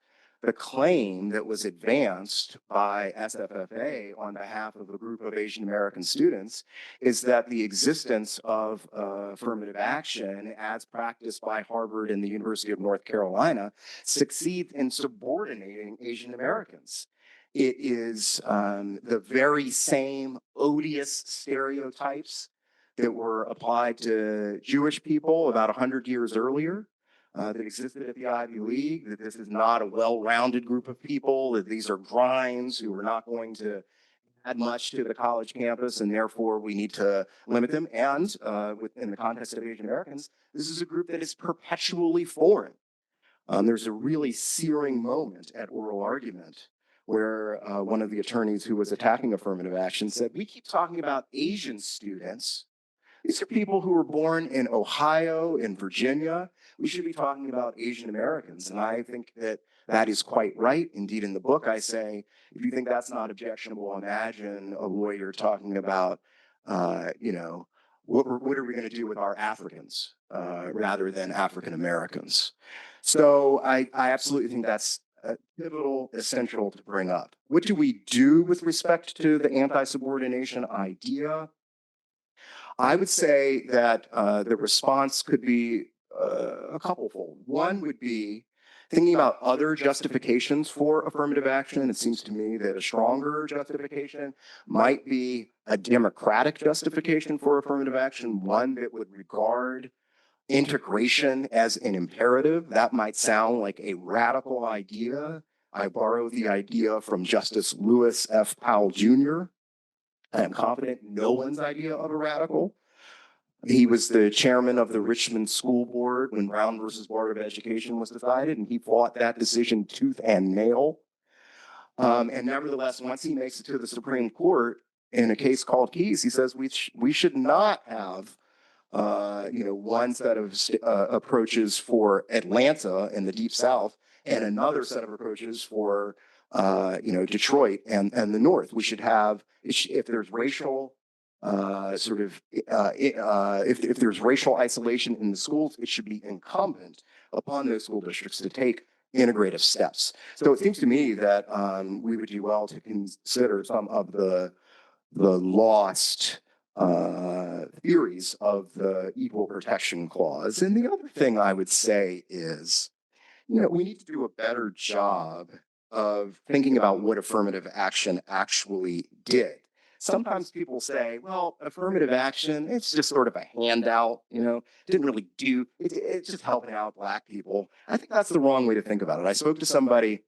the claim that was advanced by SFFA on behalf of a group of Asian American students is that the existence of affirmative action as practiced by Harvard and the University of North Carolina succeeds in subordinating Asian Americans. It is the very same odious stereotypes that were applied to Jewish people about 100 years earlier that existed at the Ivy League, that this is not a well-rounded group of people, that these are grinds who are not going to add much to the college campus, and therefore we need to limit them. And within the context of Asian Americans, this is a group that is perpetually foreign. There's a really searing moment at oral argument where one of the attorneys who was attacking affirmative action said, "We keep talking about Asian students. These are people who were born in Ohio, in Virginia. We should be talking about Asian Americans." And I think that that is quite right. Indeed, in the book, I say, if you think that's not objectionable, imagine a lawyer talking about, what are we going to do with our Africans rather than African Americans? So I absolutely think that's pivotal, essential to bring up. What do we do with respect to the anti-subordination idea? I would say that the response could be a couplefold. One would be thinking about other justifications for affirmative action. It seems to me that a stronger justification might be a democratic justification for affirmative action, one that would regard integration as an imperative. That might sound like a radical idea. I borrow the idea from Justice Lewis F. Powell Jr. I am confident no one's idea of a radical. He was the chairman of the Richmond School Board when Brown versus Board of Education was decided, and he fought that decision tooth and nail. And nevertheless, once he makes it to the Supreme Court in a case called Keyes, he says we should not have one set of approaches for Atlanta and the Deep South and another set of approaches for Detroit and the North. We should have, if there's racial if there's racial isolation in the schools, it should be incumbent upon those school districts to take integrative steps. So it seems to me that we would do well to consider some of the lost theories of the Equal Protection Clause. And the other thing I would say is, we need to do a better job of thinking about what affirmative action actually did. Sometimes people say, well, affirmative action, it's just sort of a handout, didn't really do, it's just helping out Black people. I think that's the wrong way to think about it. I spoke to somebody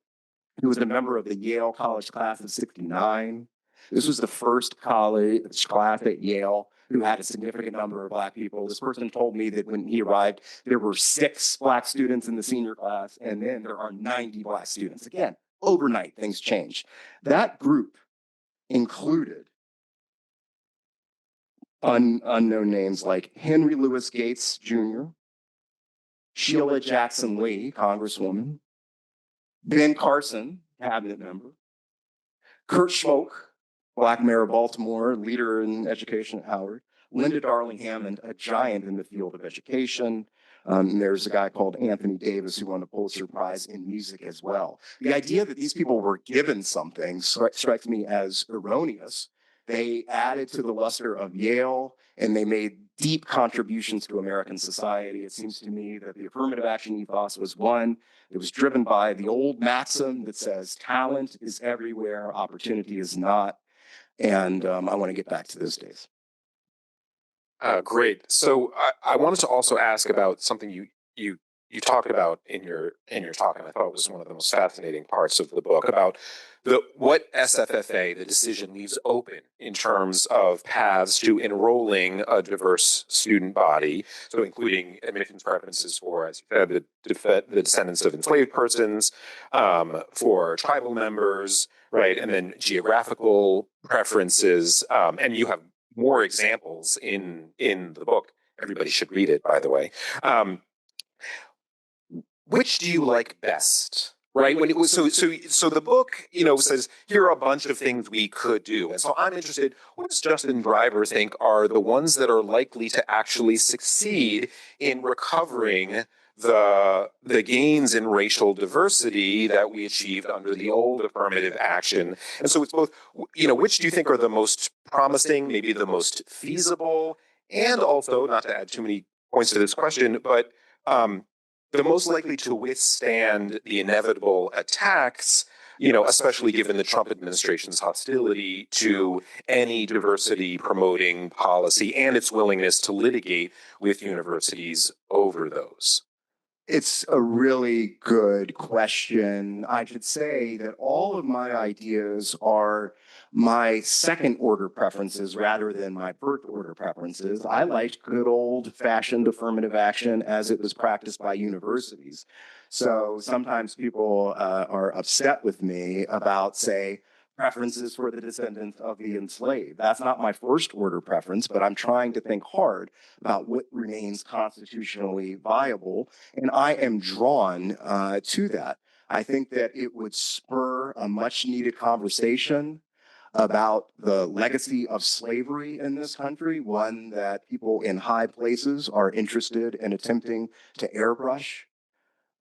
who was a member of the Yale College class of '69. This was the first college class at Yale who had a significant number of Black people. This person told me that when he arrived, there were 6 Black students in the senior class, and then there are 90 Black students. Again, overnight, things changed. That group included unknown names like Henry Louis Gates Jr., Sheila Jackson Lee, Congresswoman, Ben Carson, cabinet member, Kurt Schmoke, Black mayor of Baltimore, leader in education at Howard, Linda Darling Hammond, a giant in the field of education. There's a guy called Anthony Davis who won a Pulitzer Prize in music as well. The idea that these people were given something strikes me as erroneous. They added to the luster of Yale, and they made deep contributions to American society. It seems to me that the affirmative action ethos was one that was driven by the old maxim that says talent is everywhere, opportunity is not. And I want to get back to those days. Great. So I wanted to also ask about something you you talked about in your talk, and I thought it was one of the most fascinating parts of the book, about what SFFA, the decision, leaves open in terms of paths to enrolling a diverse student body, so including admissions preferences for, as you said, the descendants of enslaved persons, for tribal members, right, and then geographical preferences, and you have more examples in the book. Everybody should read it, by the way. Which do you like best? Right, when it was so the book, says here are a bunch of things we could do, and so I'm interested. What does Justin Driver think are the ones that are likely to actually succeed in recovering the gains in racial diversity that we achieved under the old affirmative action? And so it's both, which do you think are the most promising, maybe the most feasible, and also, not to add too many points to this question, but the most likely to withstand the inevitable attacks, especially given the Trump administration's hostility to any diversity promoting policy and its willingness to litigate with universities over those? It's a really good question. I should say that all of my ideas are my second order preferences rather than my first order preferences. I liked good old fashioned affirmative action as it was practiced by universities. So sometimes people are upset with me about, say, preferences for the descendants of the enslaved. That's not my first order preference, but I'm trying to think hard about what remains constitutionally viable. And I am drawn to that. I think that it would spur a much needed conversation about the legacy of slavery in this country, one that people in high places are interested in attempting to airbrush.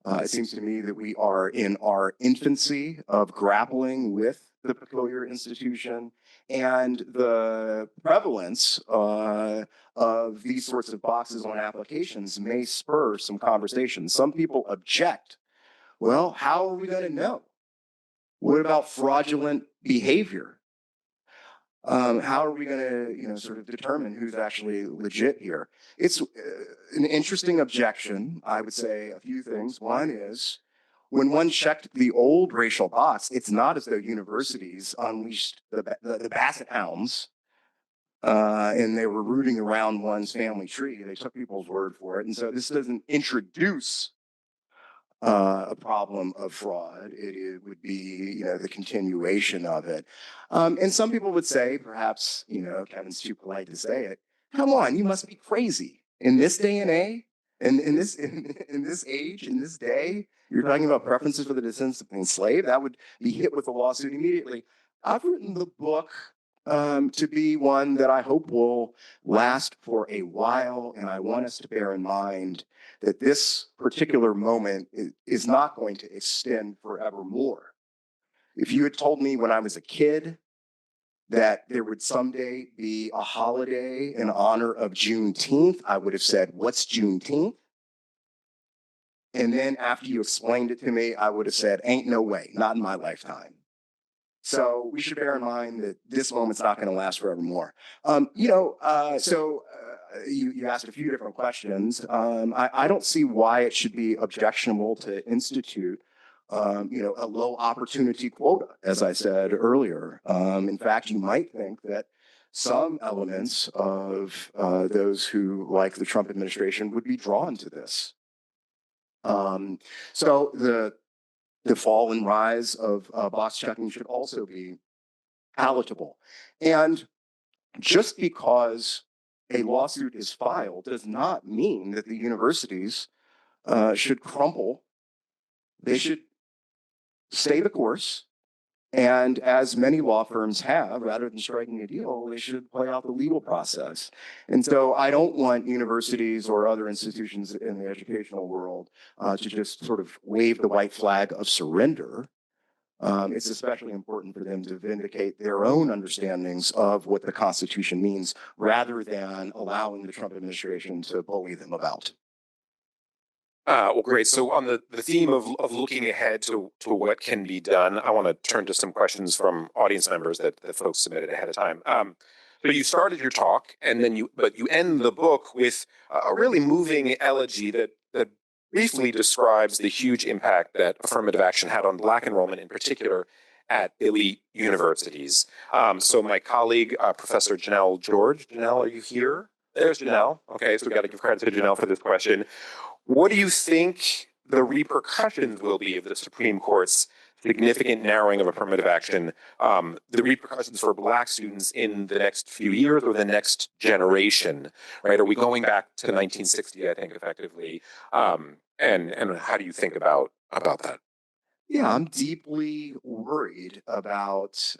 It seems to me that we are in our infancy of grappling with the peculiar institution, and the prevalence of these sorts of boxes on applications may spur some conversations. Some people object. Well, how are we going to know? What about fraudulent behavior? How are we going to, sort of determine who's actually legit here? It's an interesting objection. I would say a few things. One is, when one checked the old racial box, it's not as though universities unleashed the basset hounds and they were rooting around one's family tree. They took people's word for it. And so this doesn't introduce a problem of fraud. It would be, the continuation of it. And some people would say, perhaps, Kevin's too polite to say it, come on, you must be crazy. In this day and age, in this age, in this day, you're talking about preferences for the descendants of the enslaved? That would be hit with a lawsuit immediately. I've written the book to be one that I hope will last for a while, and I want us to bear in mind that this particular moment is not going to extend forevermore. If you had told me when I was a kid that there would someday be a holiday in honor of Juneteenth, I would have said, what's Juneteenth? And then after you explained it to me, I would have said, ain't no way, not in my lifetime. So we should bear in mind that this moment's not going to last forevermore. You asked a few different questions. I don't see why it should be objectionable to institute, a low opportunity quota, as I said earlier. In fact, you might think that some elements of those who like the Trump administration would be drawn to this. So the fall and rise of box checking should also be palatable. And just because a lawsuit is filed does not mean that the universities should crumple. They should stay the course. And as many law firms have, rather than striking a deal, they should play out the legal process. And so I don't want universities or other institutions in the educational world to just sort of wave the white flag of surrender. It's especially important for them to vindicate their own understandings of what the Constitution means, rather than allowing the Trump administration to bully them about. Well, great. So on the theme of looking ahead to what can be done, I want to turn to some questions from audience members that folks submitted ahead of time. So you started your talk, and then you end the book with a really moving elegy that briefly describes the huge impact that affirmative action had on Black enrollment in particular at elite universities. So my colleague, Professor Janelle George. Janelle, are you here? There's Janelle. Okay, so we got to give credit to Janelle for this question. What do you think the repercussions will be of the Supreme Court's significant narrowing of affirmative action, the repercussions for Black students in the next few years or the next generation, right? Are we going back to 1960, I think, effectively? And how do you think about that? Yeah, I'm deeply worried about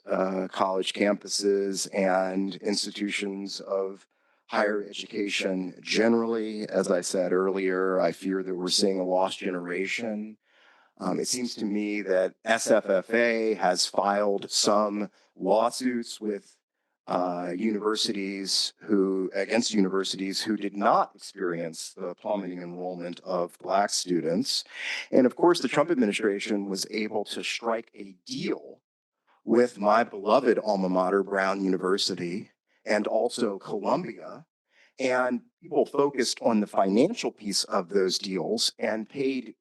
college campuses and institutions of higher education generally. As I said earlier, I fear that we're seeing a lost generation. It seems to me that SFFA has filed some lawsuits with against universities who did not experience the plummeting enrollment of Black students. And of course, the Trump administration was able to strike a deal with my beloved alma mater, Brown University, and also Columbia. And people focused on the financial piece of those deals and paid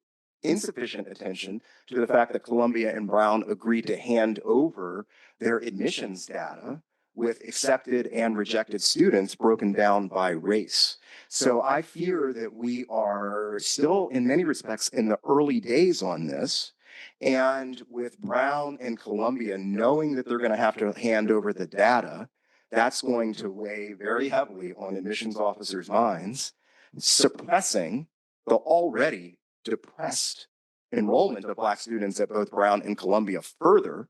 insufficient attention to the fact that Columbia and Brown agreed to hand over their admissions data with accepted and rejected students broken down by race. So I fear that we are still, in many respects, in the early days on this. And with Brown and Columbia knowing that they're going to have to hand over the data, that's going to weigh very heavily on admissions officers' minds, suppressing the already depressed enrollment of Black students at both Brown and Columbia further.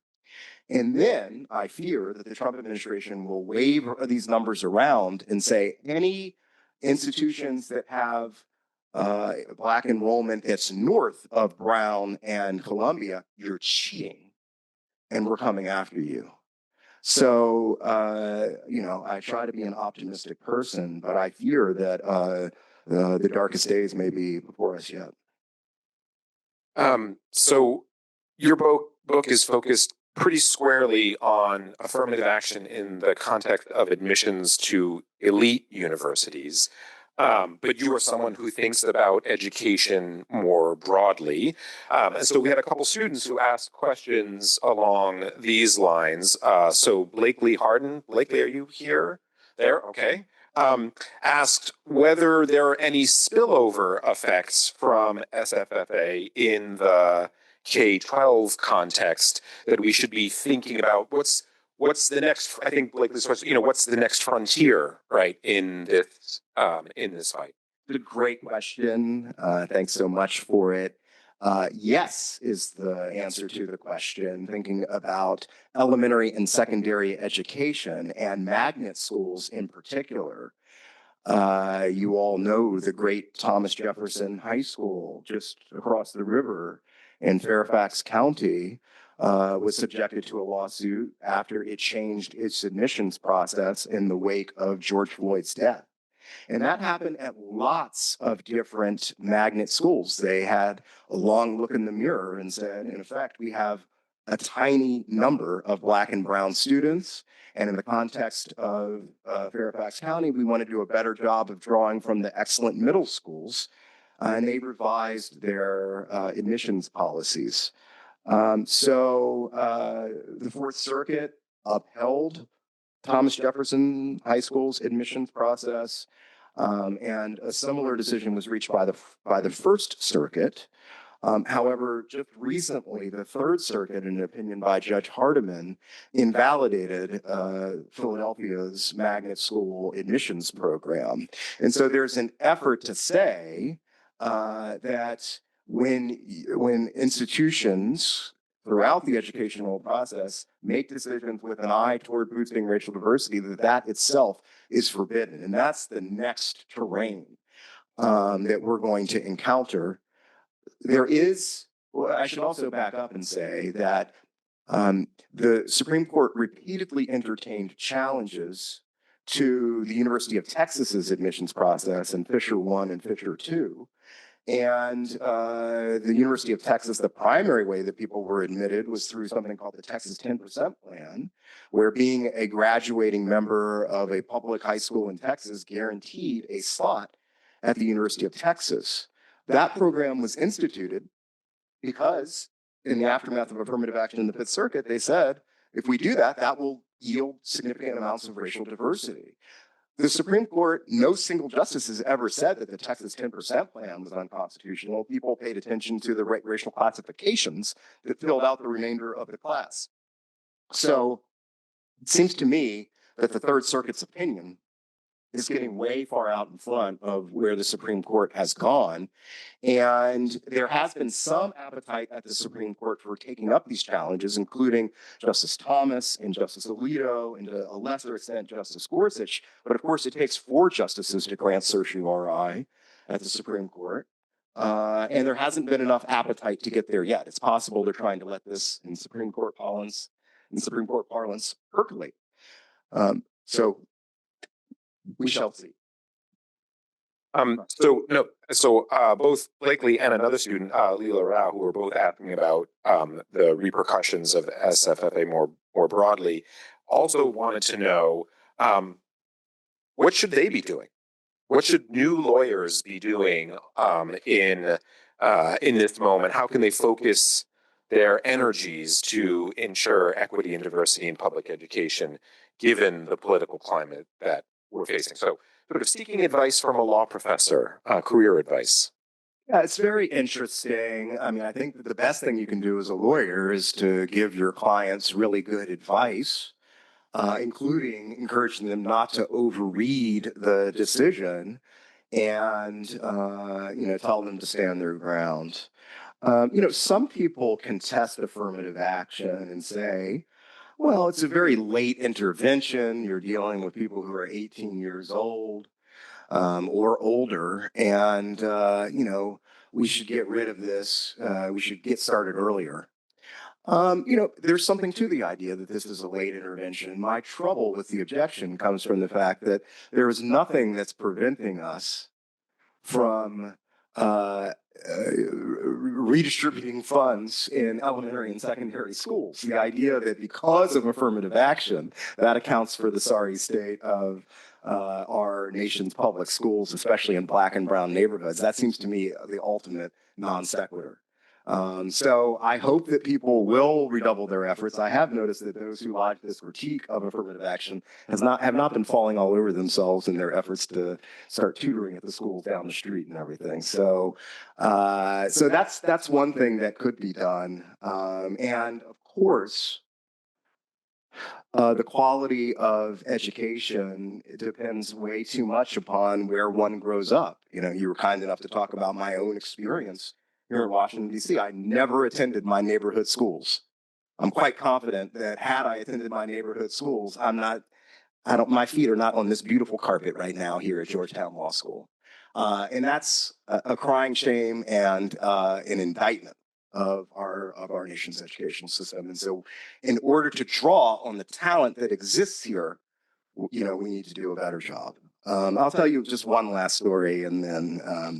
And then I fear that the Trump administration will wave these numbers around and say any institutions that have Black enrollment that's north of Brown and Columbia, you're cheating and we're coming after you. So, I try to be an optimistic person, but I fear that the darkest days may be before us yet. So your book is focused pretty squarely on affirmative action in the context of admissions to elite universities. But you are someone who thinks about education more broadly. And so we had a couple students who asked questions along these lines. So Blakely Harden, Blakely, are you here? There, okay. Asked whether there are any spillover effects from SFFA in the K-12 context that we should be thinking about. What's the next? I think Blakely's question. What's the next frontier, right, in this fight? It's a great question. Thanks so much for it. Yes is the answer to the question. Thinking about elementary and secondary education and magnet schools in particular. You all know the great Thomas Jefferson High School just across the river in Fairfax County was subjected to a lawsuit after it changed its admissions process in the wake of George Floyd's death. And that happened at lots of different magnet schools. They had a long look in the mirror and said, in effect, we have a tiny number of Black and Brown students. And in the context of Fairfax County, we want to do a better job of drawing from the excellent middle schools. And they revised their admissions policies. So the Fourth Circuit upheld Thomas Jefferson High School's admissions process. And a similar decision was reached by the First Circuit. However, just recently, the Third Circuit, in an opinion by Judge Hardiman, invalidated Philadelphia's magnet school admissions program. And so there's an effort to say that when institutions throughout the educational process make decisions with an eye toward boosting racial diversity, that itself is forbidden. And that's the next terrain that we're going to encounter. I should also back up and say that the Supreme Court repeatedly entertained challenges to the University of Texas's admissions process in Fisher 1 and Fisher 2. And the University of Texas, the primary way that people were admitted was through something called the Texas 10% plan, where being a graduating member of a public high school in Texas guaranteed a slot at the University of Texas. That program was instituted because in the aftermath of affirmative action in the Fifth Circuit, they said, if we do that, that will yield significant amounts of racial diversity. The Supreme Court, no single justice has ever said that the Texas 10% plan was unconstitutional. People paid attention to the racial classifications that filled out the remainder of the class. So it seems to me that the Third Circuit's opinion is getting way far out in front of where the Supreme Court has gone. And there has been some appetite at the Supreme Court for taking up these challenges, including Justice Thomas and Justice Alito, and to a lesser extent, Justice Gorsuch. But of course, it takes 4 justices to grant certiorari at the Supreme Court. And there hasn't been enough appetite to get there yet. It's possible they're trying to let this in Supreme Court parlance, percolate. So we shall see. So both Blakely and another student, Leela Rao, who were both asking about the repercussions of SFFA more broadly, also wanted to know what should they be doing? What should new lawyers be doing in this moment? How can they focus their energies to ensure equity and diversity in public education, given the political climate that we're facing? So, sort of seeking advice from a law professor, career advice. Yeah, it's very interesting. I mean, I think that the best thing you can do as a lawyer is to give your clients really good advice, including encouraging them not to overread the decision and, tell them to stand their ground. Some people contest affirmative action and say, well, it's a very late intervention. You're dealing with people who are 18 years old or older, and we should get rid of this. We should get started earlier. There's something to the idea that this is a late intervention. My trouble with the objection comes from the fact that there is nothing that's preventing us from redistributing funds in elementary and secondary schools. The idea that because of affirmative action, that accounts for the sorry state of our nation's public schools, especially in Black and brown neighborhoods, that seems to me the ultimate non sequitur. So I hope that people will redouble their efforts. I have noticed that those who lodge this critique of affirmative action have not been falling all over themselves in their efforts to start tutoring at the schools down the street and everything. So that's one thing that could be done. And of course, the quality of education depends way too much upon where one grows up. You were kind enough to talk about my own experience here in Washington, D.C. I never attended my neighborhood schools. I'm quite confident that had I attended my neighborhood schools, my feet are not on this beautiful carpet right now here at Georgetown Law School. And that's a crying shame and an indictment of our nation's educational system. And so in order to draw on the talent that exists here, we need to do a better job. I'll tell you just one last story, and then, I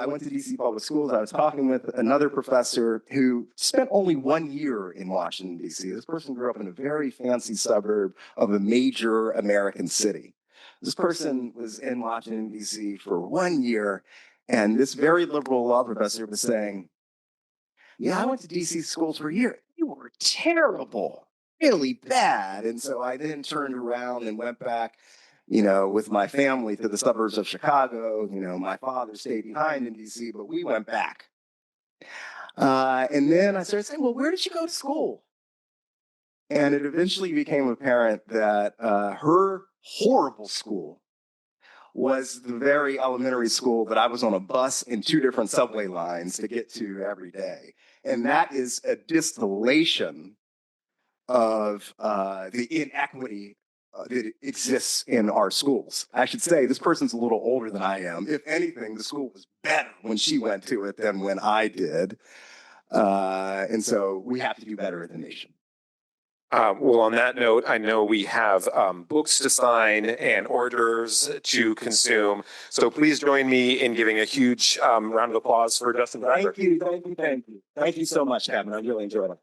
went to DC Public Schools. I was talking with another professor who spent only 1 year in Washington, D.C. This person grew up in a very fancy suburb of a major American city. This person was in Washington, D.C. for 1 year, and this very liberal law professor was saying, yeah, I went to DC schools for a year. You were terrible, really bad. And so I then turned around and went back, with my family to the suburbs of Chicago. My father stayed behind in DC, but we went back. And then I started saying, well, where did you go to school? And it eventually became apparent that her horrible school was the very elementary school that I was on a bus in 2 different subway lines to get to every day. And that is a distillation of the inequity that exists in our schools. I should say this person's a little older than I am. If anything, the school was better when she went to it than when I did. And so we have to do better as a nation. Well, on that note, I know we have books to sign and orders to consume. So please join me in giving a huge round of applause for Justin Driver. Thank you so much, Kevin. I really enjoyed it.